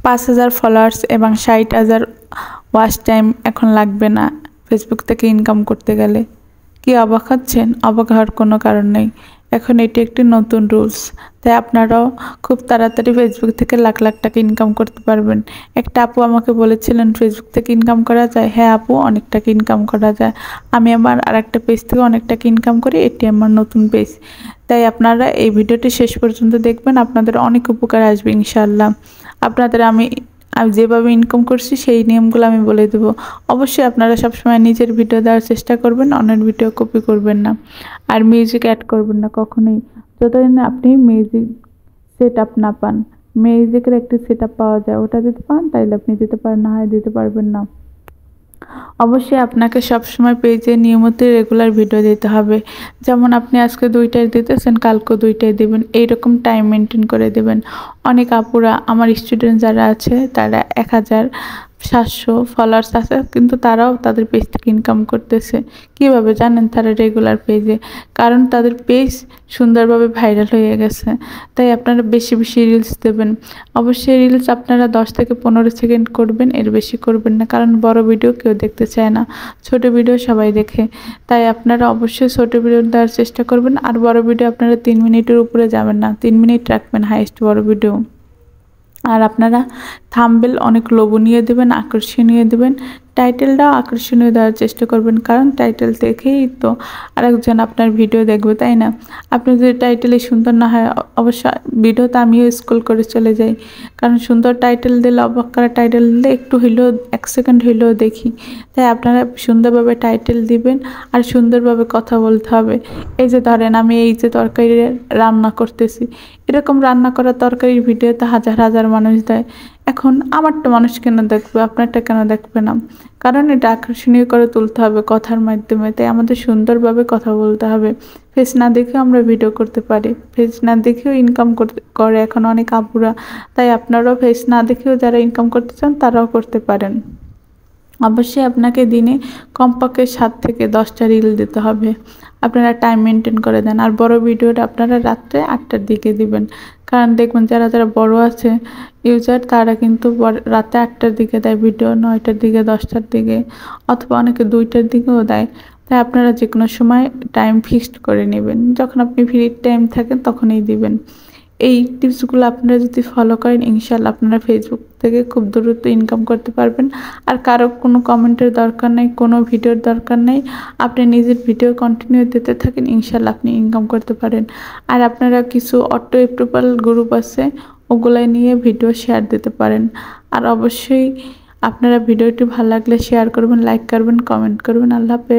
5000 followers এবং 60,000 watch time এখন লাগবে না ফেসবুক থেকে ইনকাম করতে গেলে। কি অবাক হচ্ছেন? অবাক হওয়ার কোনো কারণ নেই। এখন এটি একটি নতুন রুলস, তাই আপনারাও খুব তাড়াতাড়ি ফেসবুক থেকে লাখ লাখ টাকা ইনকাম করতে পারবেন। একটা আপু আমাকে বলেছিলেন ফেসবুক থেকে ইনকাম করা যায়। হ্যাঁ আপু, অনেক টাকা ইনকাম করা যায়। আমি আমার আরেকটা পেজ থেকে অনেক টাকা ইনকাম করি, এটি আমার নতুন পেজ। তাই আপনারা এই ভিডিওটি শেষ পর্যন্ত দেখবেন, আপনাদের অনেক উপকার আসবে ইনশাআল্লাহ। আপনাদের আমি যেভাবে ইনকাম করছি সেই নিয়মগুলো আমি বলে দেবো। অবশ্যই আপনারা সবসময় নিজের ভিডিও দেওয়ার চেষ্টা করবেন, অন্যের ভিডিও কপি করবেন না। আর মিউজিক অ্যাড করবেন না কখনোই, যতদিন না আপনি মিউজিক সেট আপ না পান। মিউজিকের একটি সেট আপ পাওয়া যায়, ওটা দিতে পান তাইলে আপনি দিতে পারেন, না হয় দিতে পারবেন না। অবশ্যই আপনাকে সবসময় পেজে নিয়মিত রেগুলার ভিডিও দিতে হবে। যেমন আপনি আজকে 2টায় দিতেছেন, কালকেও 2টায় দেবেন, এইরকম টাইম মেনটেন করে দেবেন। অনেক আপুরা, আমার স্টুডেন্ট যারা আছে তারা 1700 ফলোয়ার্স আছে, কিন্তু তারাও তাদের পেজ থেকে ইনকাম করতেছে। কীভাবে জানেন? তারা রেগুলার পেজে, কারণ তাদের পেজ সুন্দরভাবে ভাইরাল হয়ে গেছে। তাই আপনারা বেশি বেশি রিলস দেবেন। অবশ্যই রিলস আপনারা 10 থেকে 15 সেকেন্ড করবেন, এর বেশি করবেন না, কারণ বড় ভিডিও কেউ দেখতে চায় না, ছোট ভিডিও সবাই দেখে। তাই আপনারা অবশ্যই ছোট ভিডিও দেওয়ার চেষ্টা করবেন। আর বড় ভিডিও আপনারা 3 মিনিটের উপরে যাবেন না, 3 মিনিট রাখবেন হাইয়েস্ট বড় ভিডিও। আর আপনারা থাম্বনেল অনেক লোভনীয় দেবেন, আকর্ষণীয় দেবেন। টাইটেলটাও আকর্ষণীয় দেওয়ার চেষ্টা করবেন, কারণ টাইটেল দেখেই তো আরেকজন আপনার ভিডিও দেখবে, তাই না? আপনি যদি টাইটেলে সুন্দর না হয়, অবশ্যই ভিডিওতে আমিও স্ক্রল করে চলে যাই, কারণ সুন্দর টাইটেল দিলে, অবাক করা টাইটেল দিলে একটু হইলেও 1 সেকেন্ড হইলেও দেখি। তাই আপনারা সুন্দরভাবে টাইটেল দিবেন আর সুন্দরভাবে কথা বলতে হবে। এই যে ধরেন আমি এই যে তরকারি রান্না করতেছি, এরকম রান্না করা তরকারির ভিডিওতে হাজার হাজার মানুষ দেয়। এখন আমারটা মানুষ কেন দেখবে, আপনারটা কেন দেখবে না? কারণ এটা আকর্ষণীয় করে তুলতে হবে কথার মাধ্যমে। তাই আমাদের সুন্দরভাবে কথা বলতে হবে। ফেস না দেখেও আমরা ভিডিও করতে পারি, ফেস না দেখেও ইনকাম করে এখন অনেক আপুরা। তাই আপনারাও ফেস না দেখেও যারা ইনকাম করতে চান তারাও করতে পারেন। অবশ্যই আপনাকে দিনে কমপক্ষে 7 থেকে 10টা রিল দিতে হবে। আপনারা টাইম মেনটেন করে দেন। আর বড় ভিডিওটা আপনারা রাত্রে 8টার দিকে দিবেন, কারণ দেখবেন যারা যারা বড় আছে ইউজার, তারা কিন্তু রাতে 8টার দিকে দেয় ভিডিও, 9টার দিকে, 10টার দিকে, অথবা অনেকে 2টার দিকেও দেয়। তাই আপনারা যে কোনো সময় টাইম ফিক্সড করে নেবেন, যখন আপনি ফ্রি টাইম থাকেন তখনই দিবেন। এই টিপসগুলো আপনারা যদি ফলো করেন, ইনশাআল্লাহ আপনারা ফেসবুক থেকে খুব দ্রুত ইনকাম করতে পারবেন। আর কারো কোনো কমেন্টের দরকার নেই, কোনো ভিডিওর দরকার নেই। আপনি নিজের ভিডিও কন্টিনিউ দিতে থাকেন, ইনশাআল্লাহ আপনি ইনকাম করতে পারেন। আর আপনারা কিছু অটো অ্যাপ্রুভাল গ্রুপ আছে, ওগুলাই নিয়ে ভিডিও শেয়ার দিতে পারেন। আর অবশ্যই আপনারা ভিডিওটি ভালো লাগলে শেয়ার করবেন, লাইক করবেন, কমেন্ট করবেন। আল্লাহ হাফেজ।